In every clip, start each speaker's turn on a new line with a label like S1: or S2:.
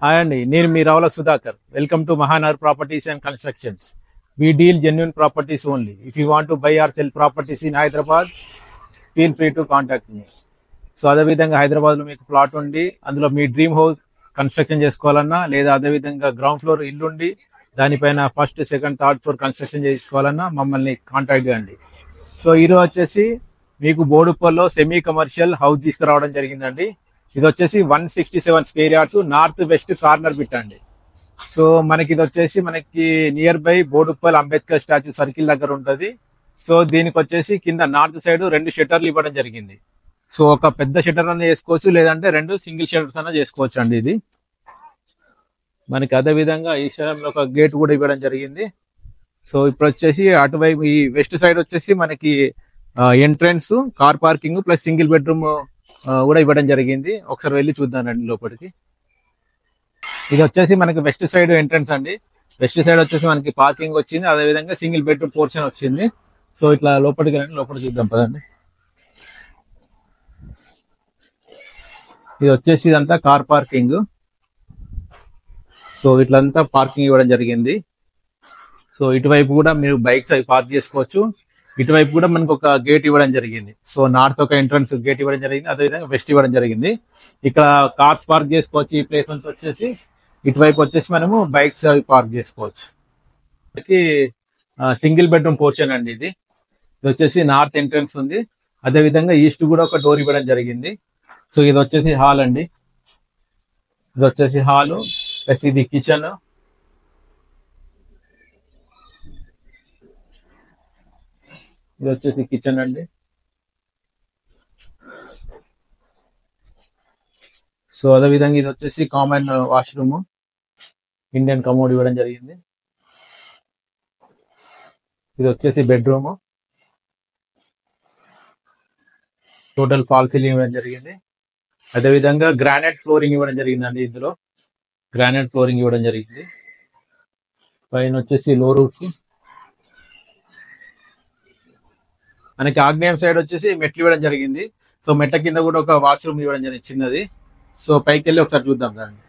S1: Hi అండి, నేను మీ Ravula Sudhakar. Welcome to Mahanagar properties and constructions. We deal genuine properties only. If you want to buy or sell properties in Hyderabad, feel free to contact me. So అదేవిధంగా హైదరాబాద్లో మీకు plot ఉండి అందులో మీ dream house construction చేసుకోవాలన్నా, లేదా అదేవిధంగా గ్రౌండ్ ఫ్లోర్ ఇల్లు ఉండి దానిపైన first second third floor construction చేసుకోవాలన్నా మమ్మల్ని కాంటాక్ట్ చేయండి. సో ఈరోజు వచ్చేసి మీకు బోడుప్పల్లో సెమీ కమర్షియల్ హౌస్ తీసుకురావడం జరిగిందండి. ఇది వచ్చేసి 167 square yards north west corner bit అండి. సో మనకి ఇది వచ్చేసి మనకి near by Boduppal Ambedkar statue circle దగ్గర ఉంటుంది. సో దీనికి వచ్చేసి కింద నార్త్ సైడ్ 2 షట్టర్లు ఇవ్వడం జరిగింది. సో ఒక పెద్ద షట్టర్ అన్న చేసుకోవచ్చు, లేదంటే 2 సింగిల్ షట్టర్స్ అన్న చేసుకోవచ్చు అండి. ఇది మనకి అదే విధంగా ఈ స్థలంలో ఒక గేట్ కూడా ఇవ్వడం జరిగింది. సో ఇప్పుడు వచ్చేసి అటువైపు ఈ వెస్ట్ సైడ్ వచ్చేసి మనకి entrance, car parking plus single bedroom కూడా ఇవ్వడం జరిగింది. ఒకసారి వెళ్ళి చూద్దానండి లోపలికి. ఇది వచ్చేసి మనకి వెస్ట్ సైడ్ ఎంట్రన్స్ అండి. వెస్ట్ సైడ్ వచ్చేసి మనకి పార్కింగ్ వచ్చింది, అదే విధంగా సింగిల్ బెడ్రూమ్ పోర్షన్ వచ్చింది. సో ఇట్లా లోపలికి రండి, లోపలికి చూద్దాం పదండి. ఇది వచ్చేసి ఇదంతా కార్ పార్కింగ్. సో ఇట్లంతా పార్కింగ్ ఇవ్వడం జరిగింది. సో ఇటువైపు కూడా మీరు బైక్స్ అవి పార్క్ చేసుకోవచ్చు. ఇటువైపు కూడా మనకు ఒక గేట్ ఇవ్వడం జరిగింది. సో నార్త్ ఒక ఎంట్రన్స్ గేట్ ఇవ్వడం జరిగింది, అదేవిధంగా వెస్ట్ ఇవ్వడం జరిగింది. ఇక్కడ కార్స్ పార్క్ చేసుకోవచ్చు. ఈ ప్లేస్ నుంచి వచ్చేసి ఇటువైపు వచ్చేసి మనము బైక్స్ అవి పార్క్ చేసుకోవచ్చు. సింగిల్ బెడ్రూమ్ పోర్షన్ అండి. ఇది వచ్చేసి నార్త్ ఎంట్రన్స్ ఉంది, అదేవిధంగా ఈస్ట్ కూడా ఒక డోర్ ఇవ్వడం జరిగింది. సో ఇది వచ్చేసి హాల్ అండి. ఇది వచ్చేసి హాల్ ప్లస్ ఇది కిచెన్. ఇది వచ్చేసి కిచెన్ అండి. సో అదే విధంగా ఇది వచ్చేసి కామన్ వాష్రూమ్, ఇండియన్ కమోడ్ ఇవ్వడం జరిగింది. ఇది వచ్చేసి బెడ్రూమ్, టోటల్ ఫాల్ సీలింగ్ ఇవ్వడం జరిగింది. అదే విధంగా గ్రానైట్ ఫ్లోరింగ్ ఇవ్వడం జరిగిందండి. ఇందులో గ్రానైట్ ఫ్లోరింగ్ ఇవ్వడం జరిగింది. పైన వచ్చేసి లో రూఫ్. మనకి ఆగ్నేయం సైడ్ వచ్చేసి మెట్లు ఇవ్వడం జరిగింది. సో మెట్ల కింద కూడా ఒక వాష్రూమ్ ఇవ్వడం జరిగింది చిన్నది. సో పైకి వెళ్ళి ఒకసారి చూద్దాం దాన్ని.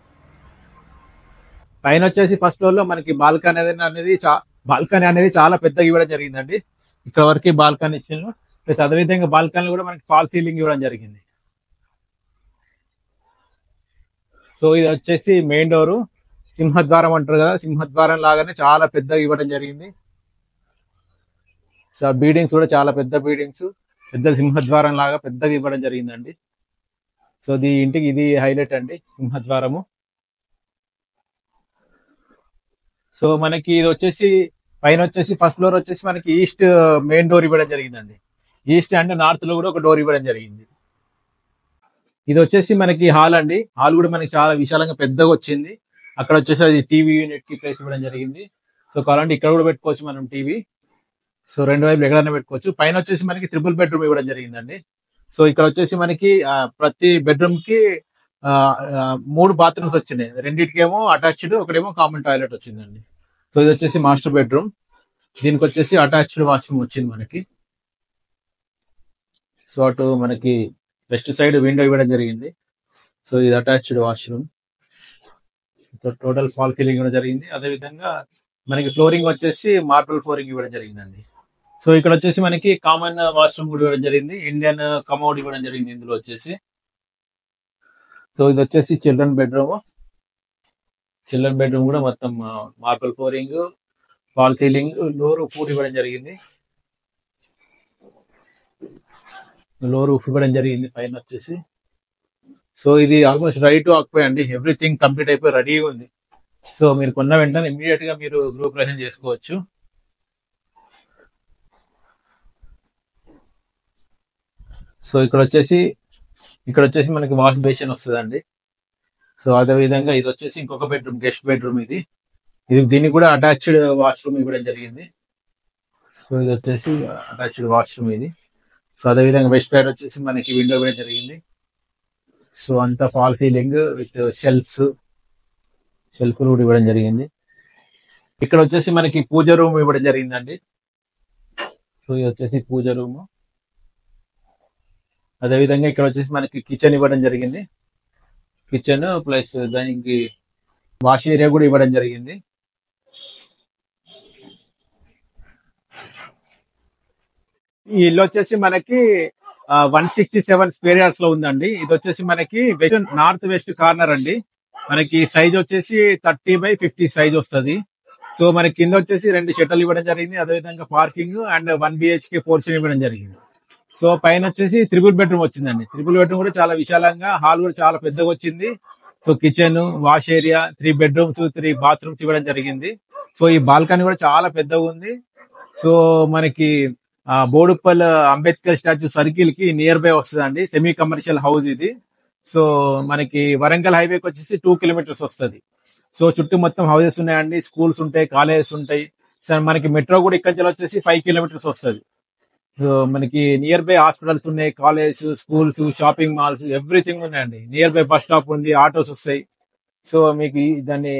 S1: పైన వచ్చేసి ఫస్ట్ ఫ్లోర్ లో మనకి బాల్కనీ అనేది చాలా పెద్దగా ఇవ్వడం జరిగిందండి. ఇక్కడ వరకు బాల్కనీ ఇచ్చిండ్రు. ప్లస్ అదేవిధంగా బాల్కనీ కూడా మనకి ఫాల్ సీలింగ్ ఇవ్వడం జరిగింది. సో ఇది వచ్చేసి మెయిన్ డోర్, సింహద్వారం అంటారు కదా, సింహద్వారం లాగానే చాలా పెద్దగా ఇవ్వడం జరిగింది. సో బీడింగ్స్ కూడా చాలా పెద్ద బీడింగ్స్, పెద్ద సింహద్వారం లాగా పెద్దగా ఇవ్వడం జరిగిందండి. సో ఇంటికి ఇది హైలైట్ అండి, సింహద్వారము. సో మనకి ఇది వచ్చేసి పైన వచ్చేసి ఫస్ట్ ఫ్లోర్ వచ్చేసి మనకి ఈస్ట్ మెయిన్ డోర్ ఇవ్వడం జరిగిందండి. ఈస్ట్ అండ్ నార్త్ లో కూడా ఒక డోర్ ఇవ్వడం జరిగింది. ఇది వచ్చేసి మనకి హాల్ అండి. హాల్ కూడా మనకి చాలా విశాలంగా పెద్దగా వచ్చింది. అక్కడ వచ్చేసి అది టీవీ యూనిట్ కి ప్లేస్ ఇవ్వడం జరిగింది. సో కావాలంటే ఇక్కడ కూడా పెట్టుకోవచ్చు మనం టీవీ. సో 2 వైపులు ఎక్కడైనా పెట్టుకోవచ్చు. పైన వచ్చేసి మనకి 3 బెడ్రూమ్ ఇవ్వడం జరిగిందండి. సో ఇక్కడ వచ్చేసి మనకి ప్రతి బెడ్రూమ్ కి 3 బాత్రూమ్స్ వచ్చినాయి. రెండింటికేమో అటాచ్డ్, ఒకటేమో కామన్ టాయిలెట్ వచ్చిందండి. సో ఇది వచ్చేసి మాస్టర్ బెడ్రూమ్. దీనికి వచ్చేసి అటాచ్డ్ వాష్రూమ్ వచ్చింది మనకి. సో అటు మనకి వెస్ట్ సైడ్ విండో ఇవ్వడం జరిగింది. సో ఇది attached washroom. Total fall ceiling ఇవ్వడం జరిగింది. అదేవిధంగా మనకి ఫ్లోరింగ్ వచ్చేసి మార్బుల్ ఫ్లోరింగ్ ఇవ్వడం జరిగిందండి. సో ఇక్కడ వచ్చేసి మనకి కామన్ వాష్రూమ్ కూడా ఇవ్వడం జరిగింది, ఇండియన్ కమోడ్ ఇవ్వడం జరిగింది ఇందులో వచ్చేసి. సో ఇది వచ్చేసి చిల్డ్రన్ బెడ్రూమ్. చిల్డ్రన్ బెడ్రూమ్ కూడా మొత్తం మార్బుల్ ఫ్లోరింగ్, ఫాల్ సీలింగ్, లో రూఫ్ ఇవ్వడం జరిగింది. లో రూఫ్ ఇవ్వడం జరిగింది పైన వచ్చేసి. సో ఇది ఆల్మోస్ట్ రెడీ టు ఆక్యుపై అండి. ఎవ్రీథింగ్ కంప్లీట్ అయిపోయి రెడీ ఉంది. సో మీరు కొన్న వెంటనే ఇమీడియట్ గా మీరు గృహప్రవేశం చేసుకోవచ్చు. సో ఇక్కడ వచ్చేసి మనకి వాష్ బేసిన్ వస్తుందండి. సో అదే విధంగా ఇది వచ్చేసి ఇంకొక బెడ్రూమ్, గెస్ట్ బెడ్రూమ్. దీనికి కూడా అటాచ్డ్ వాష్రూమ్ ఇవ్వడం జరిగింది. సో ఇది వచ్చేసి అటాచ్డ్ వాష్రూమ్ ఇది. సో అదే విధంగా వెస్ట్ సైడ్ వచ్చేసి మనకి విండో ఇవ్వడం జరిగింది. సో అంతా ఫాల్ సీలింగ్ విత్ షెల్ఫ్స్ కూడా ఇవ్వడం జరిగింది. ఇక్కడ వచ్చేసి మనకి పూజ రూమ్ ఇవ్వడం జరిగిందండి. సో ఇది వచ్చేసి పూజ రూమ్. అదేవిధంగా ఇక్కడ వచ్చేసి మనకి కిచెన్ ఇవ్వడం జరిగింది. కిచెన్ ప్లస్ దానికి వాష్ ఏరియా కూడా ఇవ్వడం జరిగింది. ఈ ఇల్లు వచ్చేసి మనకి 167 స్క్వేర్ యార్డ్స్ లో ఉందండి. ఇది వచ్చేసి మనకి నార్త్ వెస్ట్ కార్నర్ అండి. మనకి సైజ్ వచ్చేసి 30x50 సైజ్ వస్తుంది. సో మనకి కింద వచ్చేసి 2 షట్టర్లు ఇవ్వడం జరిగింది. అదేవిధంగా పార్కింగ్ అండ్ 1 BHK పోర్షన్ ఇవ్వడం జరిగింది. సో పైన వచ్చేసి 3 బెడ్రూమ్ వచ్చిందండి. 3 బెడ్రూమ్ కూడా చాలా విశాలంగా, హాల్ కూడా చాలా పెద్దగా వచ్చింది. So kitchen, wash area, 3 bedrooms, 3 bathrooms ఇవ్వడం జరిగింది. సో ఈ బాల్కనీ కూడా చాలా పెద్దగా ఉంది. సో మనకి బోడుప్పల్ అంబేద్కర్ స్టాచ్యూ సర్కిల్ కి నియర్ బై వస్తుందండి. సెమీ కమర్షియల్ హౌస్ ఇది. సో మనకి వరంగల్ హైవేకి వచ్చేసి 2 కిలోమీటర్స్ వస్తుంది. సో చుట్టూ మొత్తం హౌసెస్ ఉన్నాయండి, స్కూల్స్ ఉంటాయి, కాలేజెస్ ఉంటాయి. సో మనకి మెట్రో కూడా ఇక్కడ వచ్చేసి 5 కిలోమీటర్స్ వస్తుంది. సో మనకి నియర్ బై హాస్పిటల్స్ ఉన్నాయి, colleges, schools, shopping malls, everything ఉన్నాయండి. నియర్ బై బస్ స్టాప్ ఉంది, ఆటోస్ వస్తాయి. సో మీకు దాన్ని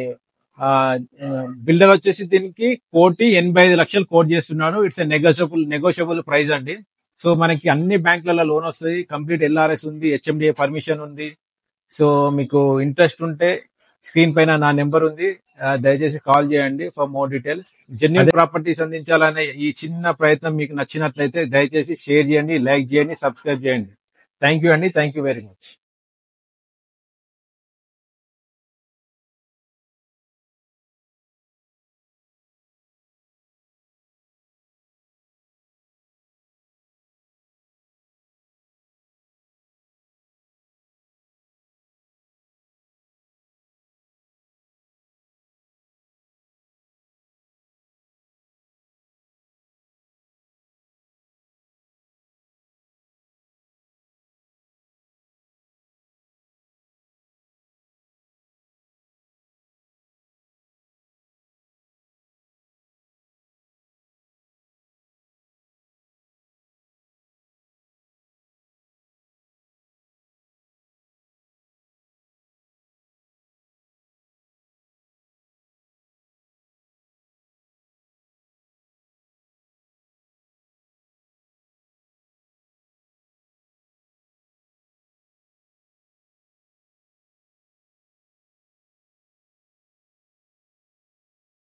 S1: బిల్డర్ వచ్చేసి దీనికి 1,85,00,000 కోట్ చేస్తున్నాడు. ఇట్స్ నెగోషియబుల్ ప్రైస్ అండి. సో మనకి అన్ని బ్యాంకులలో లోన్ వస్తుంది, కంప్లీట్ LRS ఉంది, HMDA పర్మిషన్ ఉంది. సో మీకు ఇంట్రెస్ట్ ఉంటే స్క్రీన్ పైన నా నెంబర్ ఉంది, దయచేసి కాల్ చేయండి for more details. Genuine properties అందించాలనే ఈ చిన్న ప్రయత్నం మీకు నచ్చినట్లయితే దయచేసి షేర్ చేయండి, లైక్ చేయండి, సబ్స్క్రైబ్ చేయండి. థ్యాంక్ యూ అండి. Thank you very much.